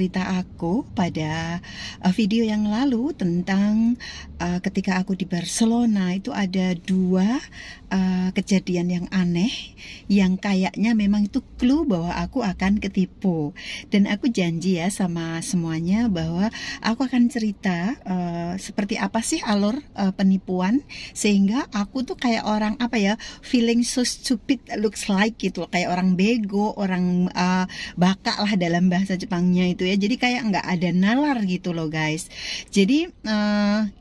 cerita aku pada video yang lalu tentang ketika aku di Barcelona itu ada dua kejadian yang aneh yang kayaknya memang itu clue bahwa aku akan ketipu. Dan aku janji ya sama semuanya bahwa aku akan cerita seperti apa sih alur penipuan sehingga aku tuh kayak orang apa ya, feeling so stupid looks like gitu, kayak orang bego, orang baka lah dalam bahasa Jepangnya itu ya. Jadi kayak nggak ada nalar gitu loh guys. Jadi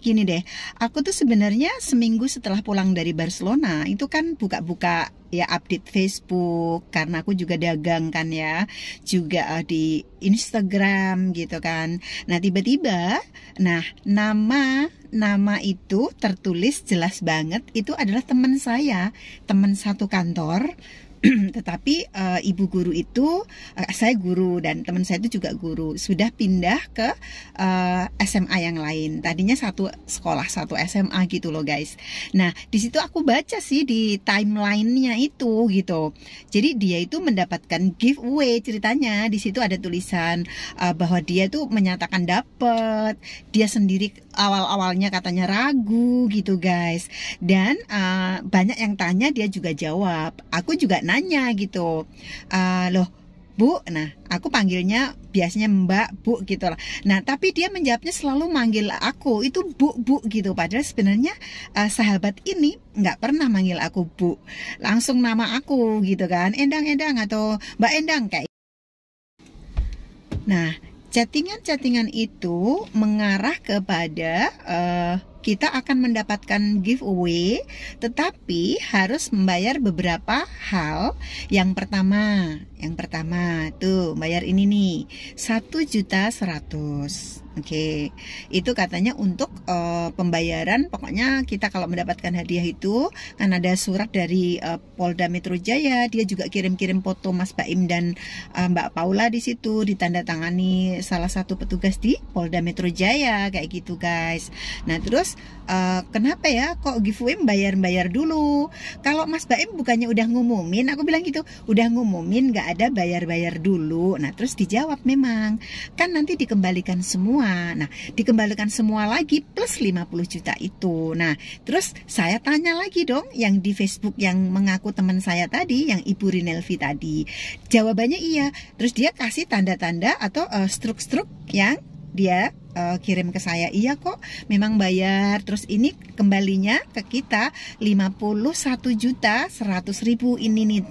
gini deh, aku tuh sebenarnya seminggu setelah pulang dari Barcelona itu kan buka-buka ya, update Facebook karena aku juga dagang kan ya, juga di Instagram gitu kan. Nah tiba-tiba, nah nama itu tertulis jelas banget itu adalah teman saya, teman satu kantor. Tetapi ibu guru itu, saya guru dan teman saya itu juga guru, sudah pindah ke SMA yang lain. Tadinya satu sekolah, satu SMA gitu loh guys. Nah di situ aku baca sih di timelinenya itu gitu. Jadi dia itu mendapatkan giveaway ceritanya. Di situ ada tulisan bahwa dia itu menyatakan dapet. Dia sendiri awal-awalnya katanya ragu gitu guys. Dan banyak yang tanya, dia juga jawab. Aku juga nanya gitu, loh Bu, nah aku panggilnya biasanya Mbak, Bu gitu lah. Nah tapi dia menjawabnya selalu manggil aku itu Bu gitu. Padahal sebenarnya sahabat ini nggak pernah manggil aku Bu, langsung nama aku gitu kan, Endang atau Mbak Endang kayak. Nah chattingan itu mengarah kepada kita akan mendapatkan giveaway, tetapi harus membayar beberapa hal. Yang pertama tuh bayar ini nih, 1.100.000. Oke, itu katanya untuk pembayaran. Pokoknya kita kalau mendapatkan hadiah itu kan ada surat dari Polda Metro Jaya. Dia juga kirim-kirim foto Mas Baim dan Mbak Paula di situ, ditandatangani salah satu petugas di Polda Metro Jaya kayak gitu guys. Nah terus kenapa ya kok giveaway bayar dulu? Kalau Mas Baim bukannya udah ngumumin? Aku bilang gitu, udah ngumumin nggak ada bayar dulu. Nah terus dijawab memang kan nanti dikembalikan semua. Nah dikembalikan semua lagi plus 50 juta itu. Nah terus saya tanya lagi dong yang di Facebook yang mengaku teman saya tadi, yang Ibu Rinelvi tadi, jawabannya iya. Terus dia kasih tanda-tanda atau struk-struk yang dia kirim ke saya, iya kok memang bayar. Terus ini kembalinya ke kita 51.100.000 ini nih,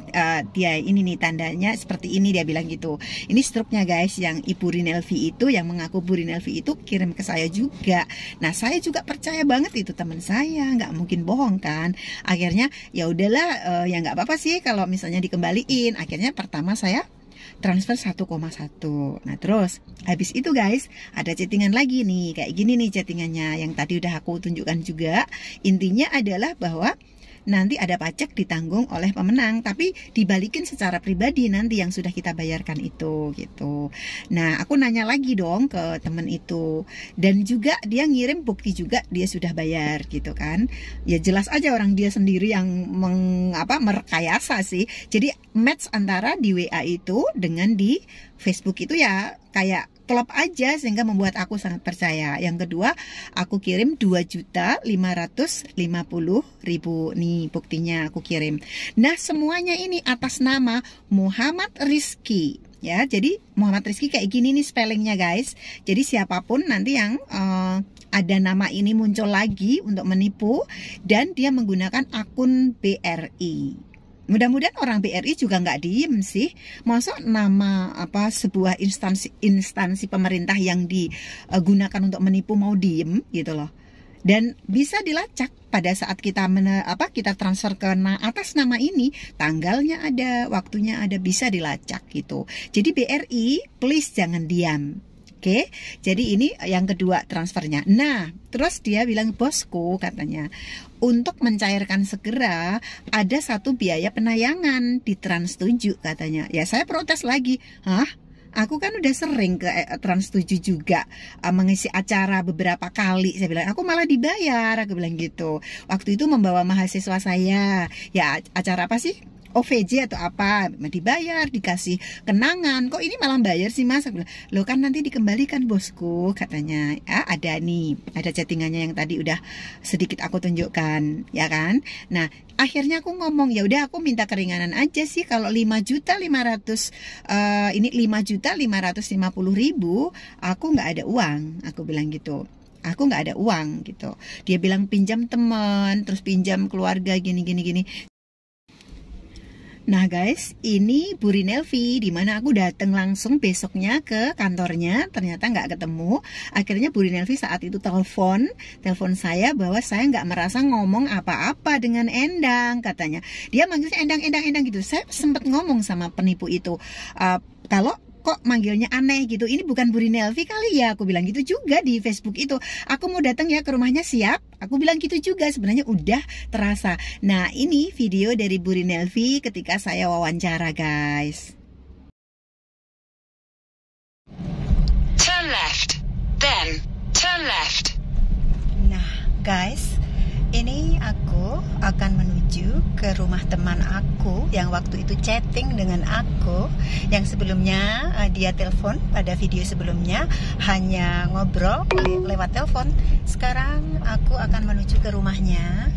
dia ini nih tandanya seperti ini, dia bilang gitu. Ini struknya guys, yang Ibu Rinelvi itu, yang mengaku Bu Rinelvi itu kirim ke saya juga. Nah saya juga percaya banget itu teman saya, nggak mungkin bohong kan. Akhirnya ya udahlah, ya nggak apa-apa sih kalau misalnya dikembaliin. Akhirnya pertama saya transfer 1,1. Nah terus habis itu guys ada chattingan lagi nih, kayak gini nih chattingannya yang tadi udah aku tunjukkan juga. Intinya adalah bahwa nanti ada pajak ditanggung oleh pemenang, tapi dibalikin secara pribadi nanti yang sudah kita bayarkan itu gitu. Nah aku nanya lagi dong ke temen itu, dan juga dia ngirim bukti juga dia sudah bayar gitu kan. Ya jelas aja orang dia sendiri yang merekayasa sih. Jadi match antara di WA itu dengan di Facebook itu ya kayak klop aja, sehingga membuat aku sangat percaya. Yang kedua, aku kirim 2.550.000 nih buktinya aku kirim. Nah semuanya ini atas nama Muhammad Rizky ya. Jadi Muhammad Rizky kayak gini nih spellingnya guys. Jadi siapapun nanti yang ada nama ini muncul lagi untuk menipu dan dia menggunakan akun BRI. Mudah-mudahan orang BRI juga nggak diem sih. Masa nama sebuah instansi pemerintah yang digunakan untuk menipu mau diem gitu loh. Dan bisa dilacak pada saat kita kita transfer ke atas nama ini, tanggalnya ada, waktunya ada, bisa dilacak gitu. Jadi BRI please jangan diam. Oke, jadi ini yang kedua transfernya. Nah, terus dia bilang, bosku katanya, untuk mencairkan segera ada satu biaya penayangan di Trans7 katanya. Ya saya protes lagi, hah? Aku kan udah sering ke Trans7 juga mengisi acara beberapa kali. Saya bilang, aku malah dibayar, aku bilang gitu. Waktu itu membawa mahasiswa saya, ya acara apa sih? OVJ atau apa, dibayar, dikasih kenangan. Kok ini malah bayar sih Mas? Aku bilang, loh kan nanti dikembalikan bosku, katanya. Ada nih, ada chattingannya yang tadi udah sedikit aku tunjukkan, ya kan? Nah, akhirnya aku ngomong, ya udah aku minta keringanan aja sih, kalau 5.500 ini 5.550.000, aku nggak ada uang, aku bilang gitu. Aku nggak ada uang gitu. Dia bilang pinjam teman, terus pinjam keluarga, gini. Nah guys, ini Bu Rinelvi, dimana aku datang langsung besoknya ke kantornya, ternyata nggak ketemu. Akhirnya Bu Rinelvi saat itu telepon saya bahwa saya nggak merasa ngomong apa-apa dengan Endang, katanya. Dia manggilnya Endang gitu. Saya sempat ngomong sama penipu itu, kalau kok manggilnya aneh gitu, ini bukan Bu Rinelvi kali ya, aku bilang gitu juga di Facebook itu. Aku mau datang ya ke rumahnya, siap, aku bilang gitu juga, sebenarnya udah terasa. Nah ini video dari Bu Rinelvi ketika saya wawancara guys. Turn left, then turn left. Nah guys, ini aku akan menuju ke rumah teman aku yang waktu itu chatting dengan aku, yang sebelumnya dia telepon pada video sebelumnya hanya ngobrol lewat telepon. Sekarang aku akan menuju ke rumahnya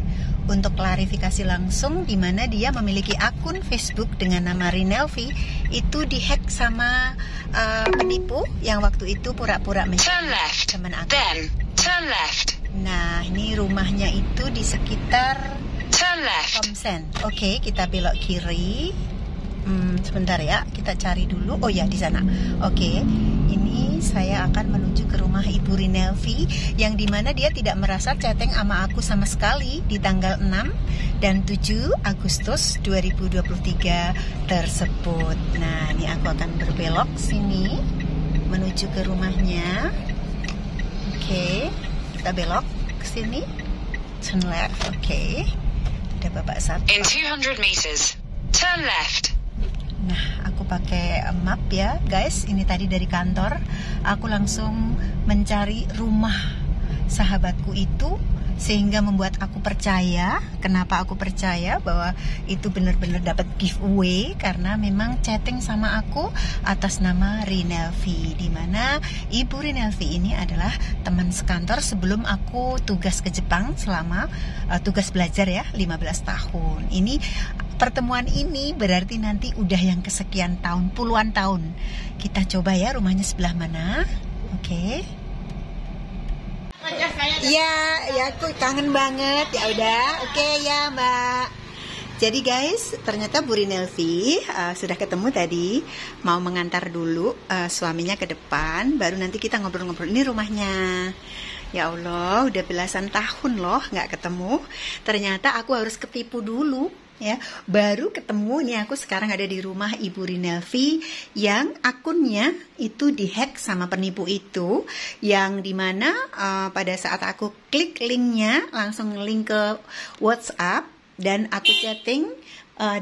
untuk klarifikasi langsung, di mana dia memiliki akun Facebook dengan nama Rinelvi, itu dihack sama penipu yang waktu itu pura-pura menjadi teman aku. Then turn left. Nah, ini rumahnya itu di sekitar Turn left. Thompson. Oke, kita belok kiri. Sebentar ya, kita cari dulu. Oh ya, di sana. Oke, ini saya akan menuju ke rumah Ibu Rinelvi, yang dimana dia tidak merasa chatting sama aku sama sekali di tanggal 6 dan 7 Agustus 2023 tersebut. Nah, ini aku akan berbelok sini menuju ke rumahnya. Oke, kita belok ke sini, turn left. Oke, ada bapak satu. In 200 meters, turn left. Nah, aku pakai map ya guys. Ini tadi dari kantor, aku langsung mencari rumah sahabatku itu, sehingga membuat aku percaya. Kenapa aku percaya bahwa itu benar-benar dapat giveaway? Karena memang chatting sama aku atas nama Rinelvi, dimana Ibu Rinelvi ini adalah teman sekantor sebelum aku tugas ke Jepang selama tugas belajar ya, 15 tahun. Ini pertemuan ini berarti nanti udah yang kesekian tahun, puluhan tahun. Kita coba ya rumahnya sebelah mana. Oke. Iya, ya aku kangen banget. Ya udah, oke ya Mbak. Jadi guys, ternyata Bu Rinelvi sudah ketemu tadi, mau mengantar dulu suaminya ke depan, baru nanti kita ngobrol-ngobrol. Ini rumahnya. Ya Allah, udah belasan tahun loh nggak ketemu. Ternyata aku harus ketipu dulu. Ya, baru ketemu nih, aku sekarang ada di rumah Ibu Rinelvi yang akunnya itu dihack sama penipu itu, yang dimana pada saat aku klik linknya langsung link ke WhatsApp dan aku chatting,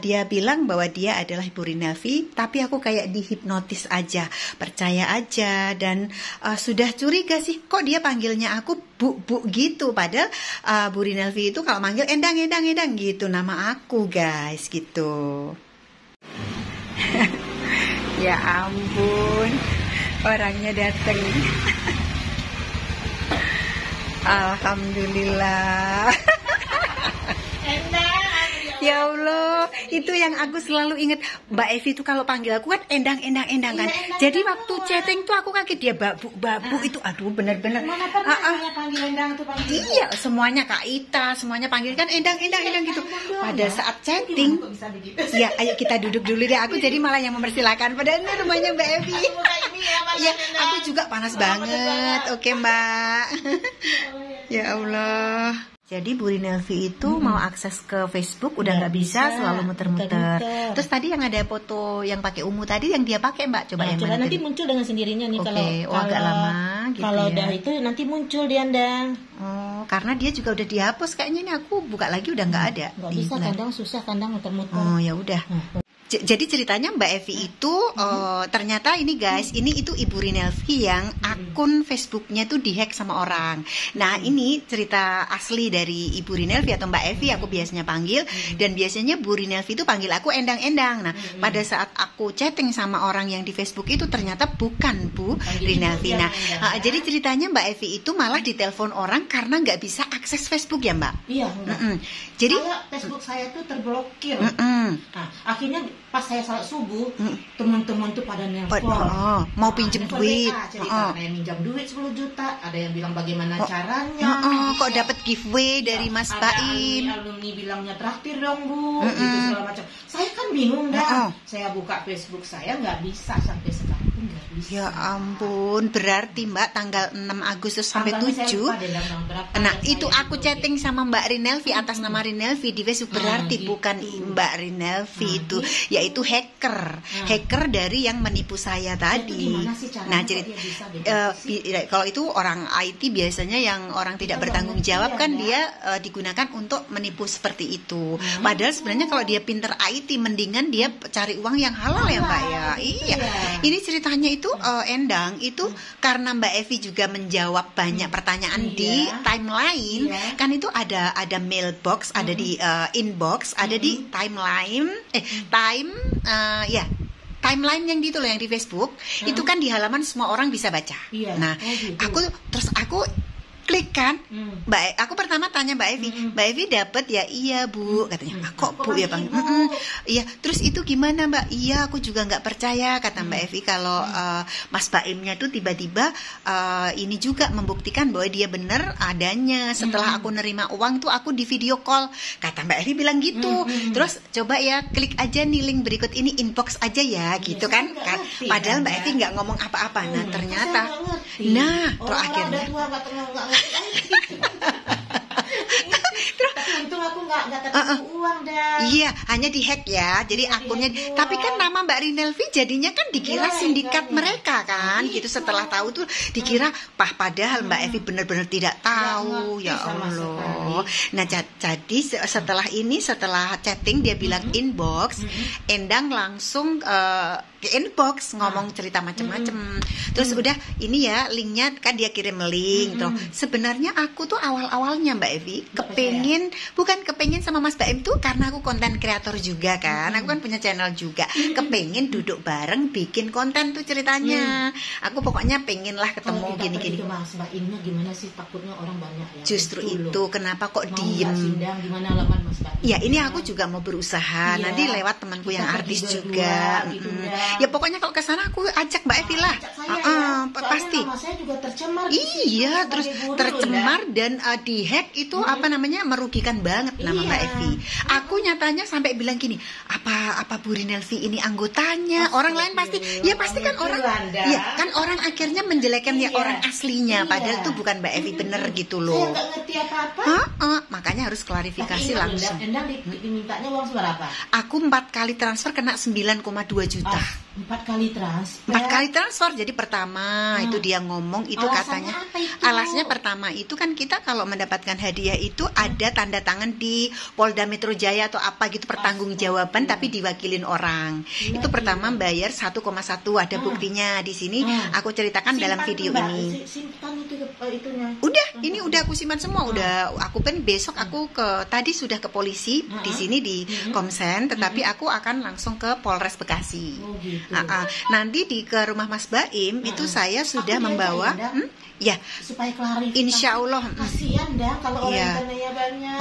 dia bilang bahwa dia adalah Ibu Rinelvi, tapi aku kayak dihipnotis aja, percaya aja, dan sudah curiga sih, kok dia panggilnya aku bu gitu, padahal Bu Rinelvi itu kalau manggil Endang gitu nama aku guys gitu. Ya ampun, orangnya dateng. Alhamdulillah. Ya Allah, itu yang aku selalu ingat. Mbak Evi itu kalau panggil aku kan Endang kan. Jadi waktu chatting tuh aku kaget dia babu itu. Aduh, bener-bener. Mana pernah saya panggil Endang tuh panggil. Iya, semuanya Kak Ita, semuanya panggil kan Endang gitu. Pada saat chatting, ya ayo kita duduk dulu deh. Aku jadi malah yang mempersilahkan. Padahal ini rumahnya Mbak Evi. Iya, aku juga panas banget. Oke Mbak. Ya Allah. Jadi Bu Rinelvi itu mau akses ke Facebook udah nggak bisa, selalu muter-muter. Terus tadi yang ada foto yang pakai ungu tadi yang dia pakai Mbak, coba yang mana? Nanti muncul dengan sendirinya nih. Kalau agak lama gitu. Kalau ya. udah itu nanti muncul di Anda. Oh, karena dia juga udah dihapus kayaknya, ini aku buka lagi udah nggak ada. Nggak bisa, kadang susah, kadang muter-muter. Oh ya udah. Jadi ceritanya Mbak Evi itu ternyata ini guys, itu Ibu Rinelvi yang akun Facebooknya tuh dihack sama orang. Nah ini cerita asli dari Ibu Rinelvi atau Mbak Evi aku biasanya panggil, dan biasanya Bu Rinelvi itu panggil aku Endang-Endang. Nah pada saat aku chatting sama orang yang di Facebook itu ternyata bukan Bu Rinelvi. Nah jadi ceritanya Mbak Evi itu malah ditelepon orang karena nggak bisa akses Facebook ya Mbak. Iya. Jadi Facebook saya tuh terblokir. Nah, akhirnya pas saya salat subuh, teman-teman tuh pada nelpon. Mau pinjem duit. Cerita kayak minjam duit 10 juta. Ada yang bilang bagaimana caranya. Kok dapat giveaway dari Mas Baim. Alumni bilangnya traktir dong Bu, gitu segala macam. Saya kan bingung dah. Saya buka Facebook saya nggak bisa sampai sekarang pun nggak bisa. Ya ampun, berarti Mbak tanggal 6 Agustus sampai 7. Nah itu aku chatting sama Mbak Rinelvi atas nama Rinelvi di Facebook, berarti bukan Mbak Rinelvi itu, yaitu hacker dari yang menipu saya tadi. Nah kalau itu orang IT biasanya yang orang tidak bertanggung jawab kan dia digunakan untuk menipu seperti itu. Padahal sebenarnya kalau dia pinter IT mendingan dia cari uang yang halal ya Mbak ya. Iya. Ini ceritanya itu Endang itu karena Mbak Evi juga menjawab banyak pertanyaan di timeline, kan itu ada mailbox, ada di inbox, ada di timeline, timeline yang gitu loh yang di Facebook, itu kan di halaman semua orang bisa baca. Nah, aku klik kan, aku pertama tanya Mbak Evi, Mbak Evi dapat ya? Iya Bu, katanya. Kok Bu ya Bang? Iya. Terus itu gimana Mbak? Iya, aku juga nggak percaya kata Mbak Evi kalau Mas Baimnya tuh tiba-tiba ini juga membuktikan bahwa dia benar adanya. Setelah aku nerima uang tuh aku di video call, kata Mbak Evi bilang gitu. Terus coba ya klik aja nih link berikut ini, inbox aja ya, gitu kan? Padahal Mbak Evi nggak ngomong apa-apa. Nah ternyata, terus akhirnya. Tapi untung aku nggak ketemu uang dah. Iya, hanya dihack ya. Jadi akunnya. Tapi kan nama Mbak Rinelvi jadinya kan dikira sindikat mereka kan. Gitu setelah tahu tuh dikira padahal Mbak Evi benar-benar tidak tahu. Ya Allah. Nah jadi setelah chatting dia bilang inbox, Endang langsung ke inbox ngomong cerita macam-macam. Terus udah ini ya linknya kan dia kirim link tuh. Sebenarnya aku tuh awal-awalnya Mbak Evi bukan kepengen sama Mas Baim tuh karena aku konten kreator juga kan. Aku kan punya channel juga. Kepengen duduk bareng bikin konten tuh ceritanya. Aku pokoknya pengen lah ketemu gini-gini. Mas Baimnya gimana sih, takutnya orang banyak ya. Justru itu kenapa kok diem. Gimana alamat Mas Baim? Ya ini aku juga mau berusaha. Nanti lewat temanku yang artis juga. Ya pokoknya kalau ke sana aku ajak Mbak Evi lah. Pasti. Nama saya juga tercemar. Iya, terus tercemar dan dihack itu merugikan banget nama Mbak Evi. Aku nyatanya sampai bilang gini, apa Bu Rinelvi ini anggotanya? Orang lain pasti kan orang orang akhirnya menjelekan ya orang aslinya, padahal itu bukan Mbak Evi bener gitu loh. Saya nggak ngerti apa-apa. Makanya harus klarifikasi langsung. Endang dimintanya uang seberapa? Aku 4 kali transfer kena 9,2 juta. 4 kali transfer. 4 kali transfer. Jadi pertama itu dia ngomong itu Alasannya katanya apa itu? Alasnya pertama itu kan kita kalau mendapatkan hadiah itu ada tanda tangan di Polda Metro Jaya atau apa gitu, pertanggungjawaban tapi diwakilin orang. Itu pertama bayar 1,1, ada buktinya di sini. Aku ceritakan dalam video ini. Simpan itunya. Ini udah aku simpan semua. Udah aku besok aku tadi sudah ke polisi di sini di Komsen, tetapi aku akan langsung ke Polres Bekasi. Gitu. Nanti ke rumah Mas Baim itu saya sudah membawa supaya klarifikasi. Insya Allah. Kasihan dah kalau orang internetnya banyak.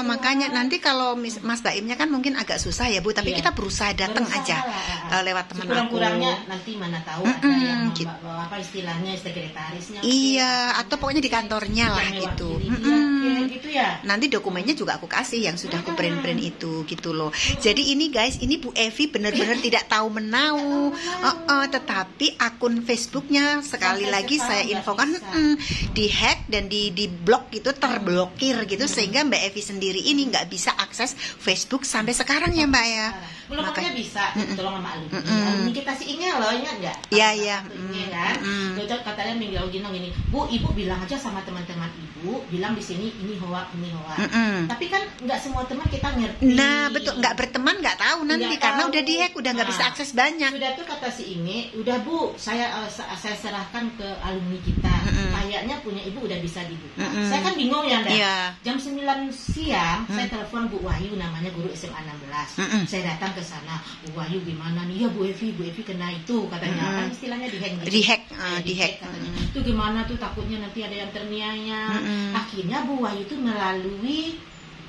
Makanya nanti kalau Mas Baimnya kan mungkin agak susah ya Bu, tapi kita berusaha datang aja lewat teman aku. Kurang-kurangnya nanti mana tahu ada yang apa istilahnya sekretarisnya. Iya, atau pokoknya di kantornya lah gitu. Gitu ya. Nanti dokumennya juga aku kasih yang sudah aku print itu gitu loh. Jadi ini guys, ini Bu Evi benar-benar tidak tahu menau. Tetapi akun Facebooknya sekali lagi saya infokan dihack dan di blok gitu, terblokir gitu, sehingga Mbak Evi sendiri ini nggak bisa akses Facebook sampai sekarang ya Mbak ya. Belum makanya bisa tolong sama alumni. Alumni kita sih ingat loh, ingat nggak? Iya iya. Kan? Itu katanya Minggu gini, Bu, Ibu bilang aja sama teman-teman Ibu, bilang di sini ini hoak, ini hoak. Tapi kan nggak semua teman kita ngerti. Nah betul, nggak berteman nggak tahu nanti Nggak karena tahu. udah dihack, udah nggak bisa akses banyak. Sudah tuh kata si Inge, udah Bu, saya serahkan ke alumni kita. Kayaknya punya Ibu udah bisa dibuka. Saya kan bingung ya, Anda. Iya. Jam 9 siang saya telepon Bu Wahyu, namanya guru SMA 16. Saya datang ke sana, Bu Wahyu gimana nih? Ya Bu Evi kena itu katanya. Kan istilahnya dihack. Dihack. Katanya. Itu gimana tuh, takutnya nanti ada yang terniaya. Akhirnya Bu Wahyu itu melalui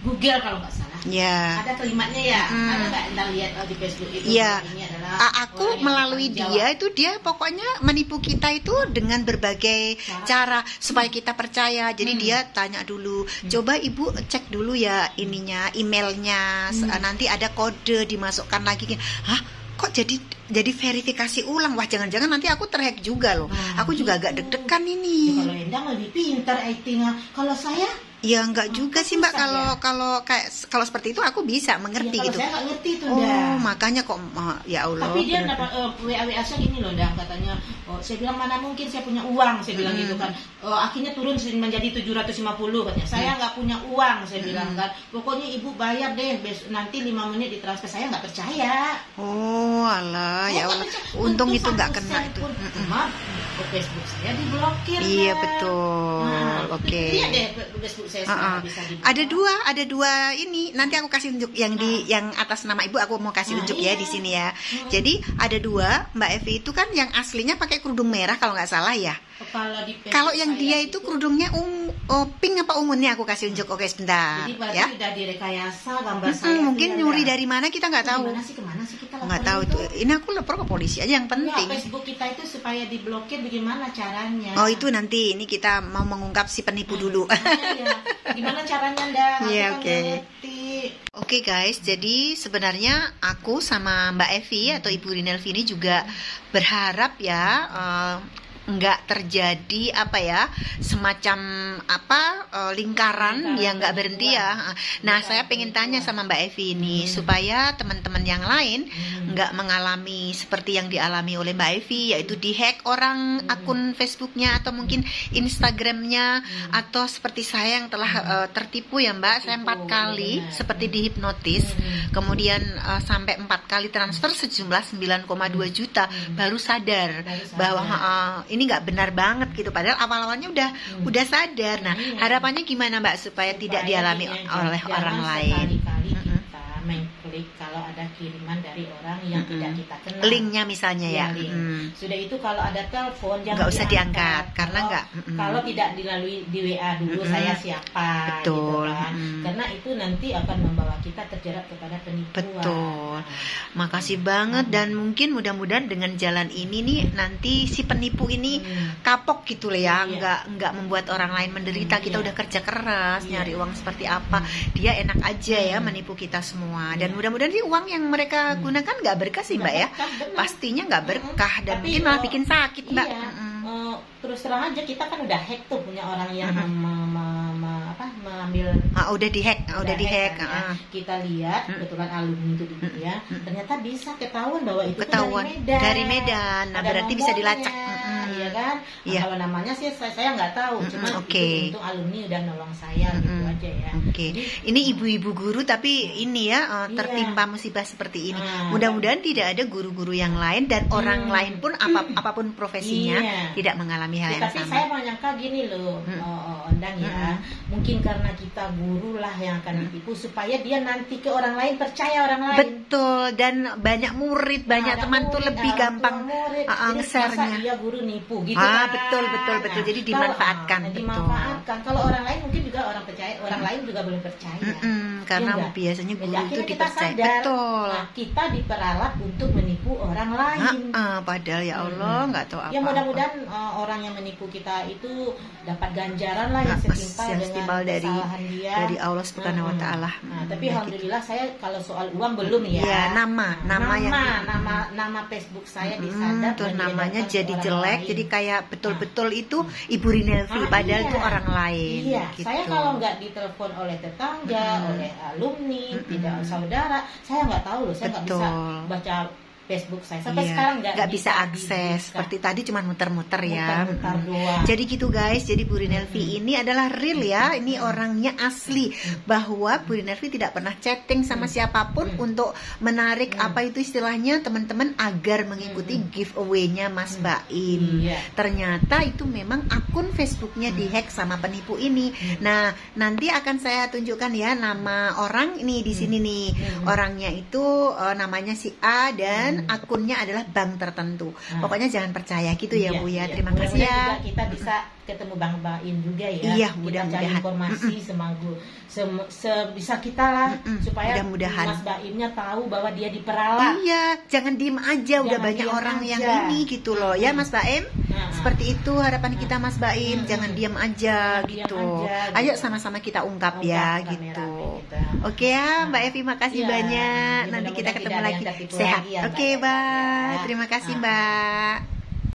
Google kalau nggak salah. Ya. Ada kalimatnya ya. Ada nggak Anda lihat di Facebook itu? Iya. Ini adalah Aku orang yang melalui bertanggung dia jawab. itu dia pokoknya menipu kita itu dengan berbagai cara supaya kita percaya. Jadi dia tanya dulu, coba Ibu cek dulu ya ininya, emailnya. Nanti ada kode dimasukkan lagi. Hah? Kok jadi verifikasi ulang? Wah, jangan-jangan nanti aku terhack juga loh. Aku juga agak deg-degan Ya, ini. kalau Endang lebih pintar IT-nya. Kalau saya Ya enggak juga sih Mbak, susah kalau seperti itu aku bisa mengerti kalau gitu. saya nggak ngerti tuh Oh, dah. makanya kok ya Allah. Tapi dia bener. dapat WA saya gini loh, dah katanya. Saya bilang mana mungkin saya punya uang, saya bilang gitu kan. Akhirnya turun menjadi 750 katanya. Saya nggak punya uang, saya bilang kan. Pokoknya Ibu bayar deh, nanti 5 menit ditransfer. Saya nggak percaya. Oh, alah, ya Allah. Untung itu nggak kena itu. Maaf, Facebook saya diblokir. Iya, Mbak. betul. Oke. Lihat deh Facebook saya sekarang bisa dibuka. Ada dua ini. Nanti aku kasih unjuk yang di yang atas nama Ibu, aku mau kasih unjuk ya di sini ya. Jadi ada dua, Mbak Evi itu kan yang aslinya pakai kerudung merah kalau nggak salah ya. Kalau yang dia itu kerudungnya pink apa ungu nih, aku kasih unjuk. Oke, sebentar jadi berarti ya. udah direkayasa gambar saya. Mungkin tuh, nyuri ya. dari mana kita nggak tahu. Kemana sih kita Nggak tahu laporin itu. Ini aku lapor ke polisi aja yang Ya, penting. Facebook kita itu supaya diblokir bagaimana caranya? Oh, itu nanti ini kita mau mengungkap si penipu dulu. Iya. Gimana caranya, Dah? Aku Iya, kan oke. nggak ngerti. Oke guys, jadi sebenarnya aku sama Mbak Evi atau Ibu Rinelvi ini juga berharap ya nggak terjadi semacam lingkaran yang nggak berhenti ya. Nah, saya pengen tanya sama Mbak Evi ini supaya teman-teman yang lain nggak mengalami seperti yang dialami oleh Mbak Evi, yaitu dihack orang akun Facebooknya atau mungkin Instagramnya, atau seperti saya yang telah tertipu ya Mbak. Saya 4 kali seperti dihipnotis, kemudian sampai 4 kali transfer sejumlah 9,2 juta baru sadar bahwa ini nggak benar banget gitu, padahal awal-awalnya udah sadar. Nah, harapannya gimana Mbak supaya tidak dialami oleh orang lain? Sekali-kali kita mengklik kalau ada kiriman dari orang yang tidak kita kenal. Linknya misalnya ya. Link. Sudah itu kalau ada telepon jangan Nggak usah diangkat, karena kalau tidak dilalui di WA dulu saya siapa. Betul. Gitu kan. Karena itu nanti akan membawa kita terjerat kepada penipuan. Betul. Makasih banget, dan mungkin mudah-mudahan dengan jalan ini nih nanti si penipu ini kapok gitu loh ya, nggak membuat orang lain menderita. Kita udah kerja keras nyari uang seperti apa, dia enak aja ya menipu kita semua. Dan mudah-mudahan sih uang yang mereka gunakan nggak berkah sih Mbak ya. Pastinya nggak berkah dan Tapi, mungkin malah bikin sakit Mbak. Iya. Terus terang aja kita kan udah hack tuh, punya orang yang mengambil Udah dihack, udah dihack. kan, ya. Kita lihat kebetulan alumni itu di dia, ternyata bisa ketahuan bahwa itu Ketahuan dari Medan. Nah, Ada berarti bisa nomornya, dilacak. Iya kan? Nah, Iya. kalau namanya sih saya nggak tahu, cuma itu untuk alumni udah nolong saya gitu aja ya. Oke. Ini ibu-ibu guru tapi ini ya tertimpa musibah seperti ini. Mudah-mudahan tidak ada guru-guru yang lain dan orang lain pun apapun profesinya tidak mengalami hal yang Tapi sama. saya menyangka gini loh, Ondang ya. Mungkin karena kita guru lah yang akan ditipu supaya dia nanti ke orang lain percaya orang lain. Betul, dan banyak murid, banyak teman tuh lebih gampang nge-share-nya. Dia guru nipu gitu kan. Betul. Jadi dimanfaatkan. Dimanfaatkan. Kalau orang lain mungkin juga orang percaya, orang lain juga belum percaya. Karena Ya, biasanya guru akhirnya itu kita dipercaya. sadar, Betul. Nah, kita diperalat untuk menipu orang lain. Padahal ya Allah nggak tahu apa. Ya mudah-mudahan orang yang menipu kita itu dapat ganjaran lah yang setimpal yang dengan timbal kesalahan dia. dari Allah Subhanahu wa taala. Nah, tapi Ya, alhamdulillah saya kalau soal uang belum ya. Ya, nama Facebook saya disadap terus dan namanya diedarkan ke jadi orang jelek, lain. jadi kayak betul-betul itu Ibu Rinelvi, padahal itu orang lain. Iya, gitu. saya kalau nggak ditelepon oleh tetangga, oleh alumni, tidak saudara, saya nggak tahu loh, saya nggak bisa Betul. baca Facebook saya sampai Iya, sekarang nggak bisa akses. Seperti tadi cuma muter-muter ya. muter doang. Jadi gitu guys, jadi Bu Rinelvi ini adalah real ya, ini orangnya asli, bahwa Bu Rinelvi tidak pernah chatting sama siapapun untuk menarik apa itu istilahnya teman-teman agar mengikuti giveaway-nya Mas Baim. Iya. Ternyata itu memang akun Facebooknya dihack sama penipu ini. Nah, nanti akan saya tunjukkan ya nama orang ini di sini nih. Orangnya itu namanya si A dan akunnya adalah bank tertentu. Pokoknya jangan percaya gitu ya Bu ya. Terima kasih ya. Mudah-mudahan juga kita bisa ketemu Bang Baim juga ya. Iya, Kita mudah-mudahan. cari informasi sebisa kita lah supaya Mudah-mudahan. Mas Baimnya tahu bahwa dia diperalat. Iya, jangan diem aja. Udah Jangan banyak diem orang aja. yang ini gitu loh ya Mas Baim. Seperti itu harapan kita Mas Baim. Jangan diam aja Jangan diem gitu. aja, Ayo gitu. sama-sama kita ungkap ya Ungkap gitu. rame-rame kita. Oke ya Mbak Evi, makasih Iya, banyak. Nanti mudah-mudahan kita ketemu tidak ada lagi. yang tertipu Sehat. lagi ya, Oke, Mbak. bye. Ya. Terima kasih Mbak.